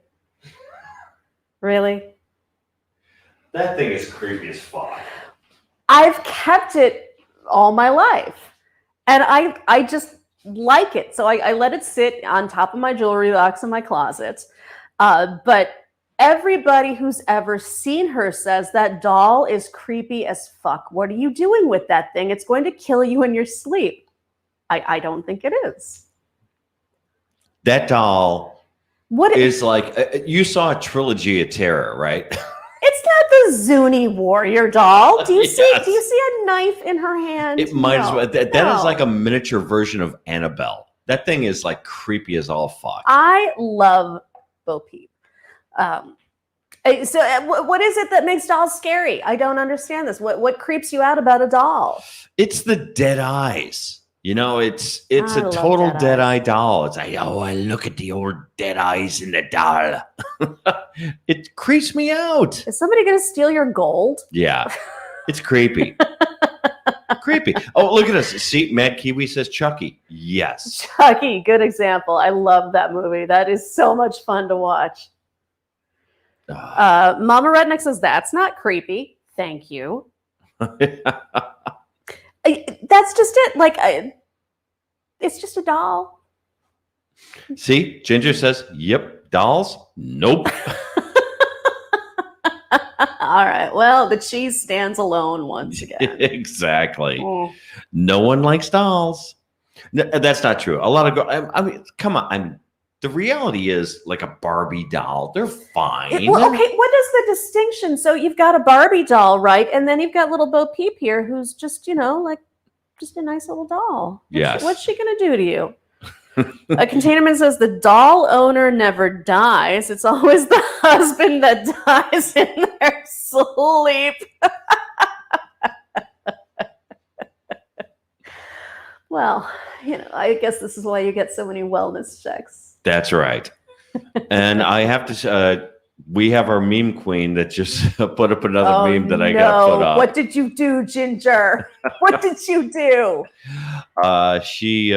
Really? That thing is creepy as fuck. I've kept it all my life. And I just like it. So I let it sit on top of my jewelry box in my closet. But everybody who's ever seen her says that doll is creepy as fuck. What are you doing with that thing? It's going to kill you in your sleep. I don't think it is. That doll What is like, you saw a Trilogy of Terror, right? It's not the Zuni warrior doll. Do you see? Yes. Do you see a knife in her hand? It might as No. well. That No. is like a miniature version of Annabelle. That thing is like creepy as all fuck. I love Bo Peep. What is it that makes dolls scary? I don't understand this. What creeps you out about a doll? It's the dead eyes. You know, it's I a love total dead dead eye eyes. doll. It's like, oh, I look at the old dead eyes in the doll. It creeps me out. Is somebody going to steal your gold? Yeah, it's creepy. Creepy. Oh, look at this. See, Mad Kiwi says Chucky. Yes. Chucky, good example. I love that movie. That is so much fun to watch. Mama Redneck says that's not creepy. Thank you. That's just it. Like, it's just a doll. See, Ginger says, yep, dolls? Nope. All right. Well, the cheese stands alone once again. Exactly. Mm. No one likes dolls. That's not true. A lot of I mean, come on. The reality is, like a Barbie doll, they're fine. Well, okay, what is the distinction? So you've got a Barbie doll, right? And then you've got little Bo Peep here, who's just, like, just a nice little doll. Yes. What's she going to do to you? A Containerman says the doll owner never dies. It's always the husband that dies in their sleep. Well, I guess this is why you get so many wellness checks. That's right. And I have to, we have our meme queen that just put up another meme that I got put up. What did you do, Ginger? What did you do? She,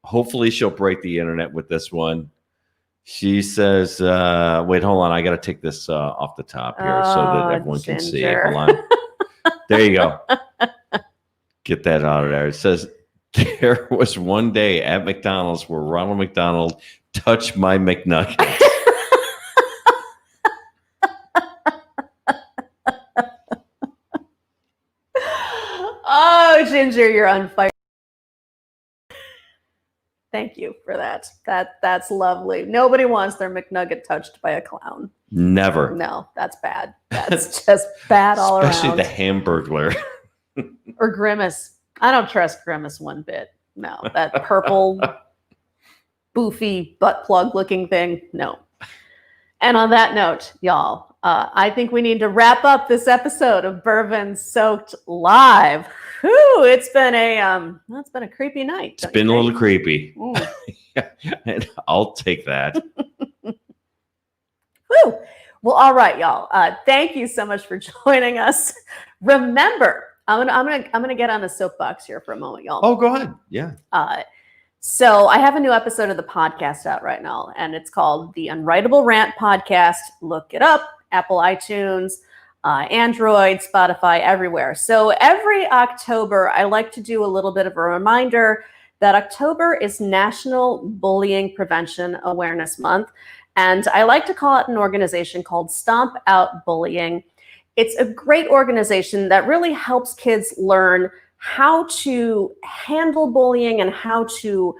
hopefully she'll break the internet with this one. She says, wait, hold on. I got to take this off the top here so that everyone can see. Ginger. Hold on. There you go. Get that out of there. It says, there was one day at McDonald's where Ronald McDonald touched my McNugget. Oh, Ginger, you're on fire. Thank you for that. That's lovely. Nobody wants their McNugget touched by a clown. Never. No, that's bad. That's just bad all around. Especially the Hamburglar. Or Grimace. I don't trust Grimace one bit. No, that purple, boofy butt plug looking thing. No. And on that note, y'all, I think we need to wrap up this episode of Bourbon Soaked Live. Whew, it's been a creepy night. It's been a little creepy. Mm. And I'll take that. Woo! Well, all right, y'all. Thank you so much for joining us. Remember, I'm gonna get on the soapbox here for a moment, y'all. Oh, go ahead. Yeah. So I have a new episode of the podcast out right now, and it's called the Unwritable Rant Podcast. Look it up, Apple iTunes, Android, Spotify, everywhere. So every October, I like to do a little bit of a reminder that October is National Bullying Prevention Awareness Month. And I like to call it an organization called Stomp Out Bullying. It's a great organization that really helps kids learn how to handle bullying and how to,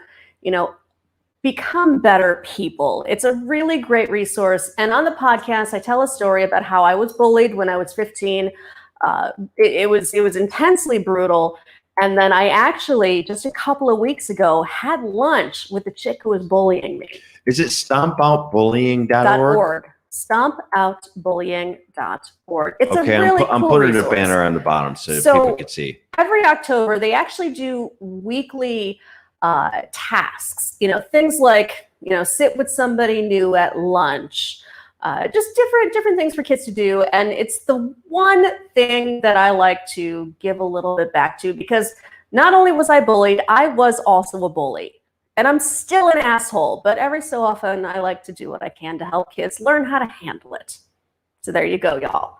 become better people. It's a really great resource. And on the podcast, I tell a story about how I was bullied when I was 15. It was intensely brutal. And then I actually, just a couple of weeks ago, had lunch with the chick who was bullying me. Is it stompoutbullying.org? Stompoutbullying.org. It's Okay, a really I'm cool putting resource. a banner on the bottom so people can see. Every October, they actually do weekly tasks, things like, sit with somebody new at lunch, just different things for kids to do. And it's the one thing that I like to give a little bit back to, because not only was I bullied, I was also a bully. And I'm still an asshole, but every so often I like to do what I can to help kids learn how to handle it. So there you go, y'all.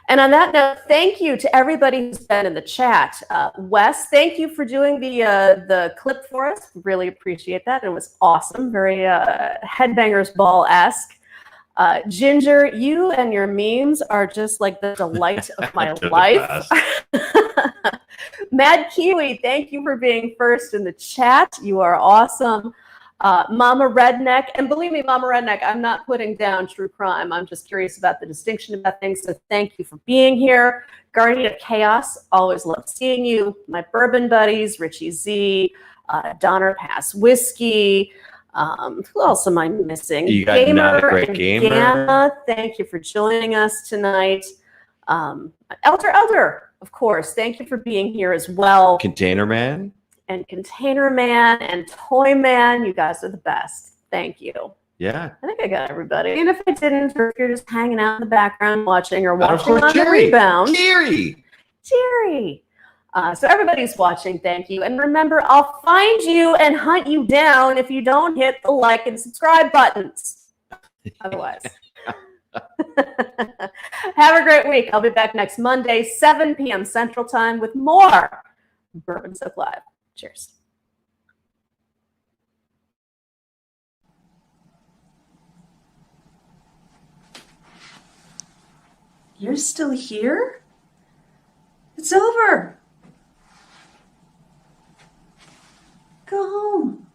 And on that note, thank you to everybody who's been in the chat. Wes, thank you for doing the clip for us. Really appreciate that. It was awesome. Very Headbangers Ball-esque. Ginger, you and your memes are just like the delight of my life. Mad Kiwi, thank you for being first in the chat. You are awesome. Mama Redneck. And believe me, Mama Redneck, I'm not putting down true crime. I'm just curious about the distinction about things. So thank you for being here. Guardian of Chaos, always love seeing you. My bourbon buddies, Richie Z, Donner Pass Whiskey. Who else am I missing? You got Not a Great and Gamer. Gamma, thank you for joining us tonight. Elder, of course, thank you for being here as well. Container Man. And Container Man and Toy Man, you guys are the best. Thank you. Yeah. I think I got everybody. And if I didn't, or if you're just hanging out in the background watching or watching of course, on Jerry. the rebound. Jerry. So everybody's watching, thank you. And remember, I'll find you and hunt you down if you don't hit the like and subscribe buttons. Otherwise. Have a great week. I'll be back next Monday, 7 p.m. Central Time with more Bourbon Soak Live. Cheers. You're still here? It's over. Go home.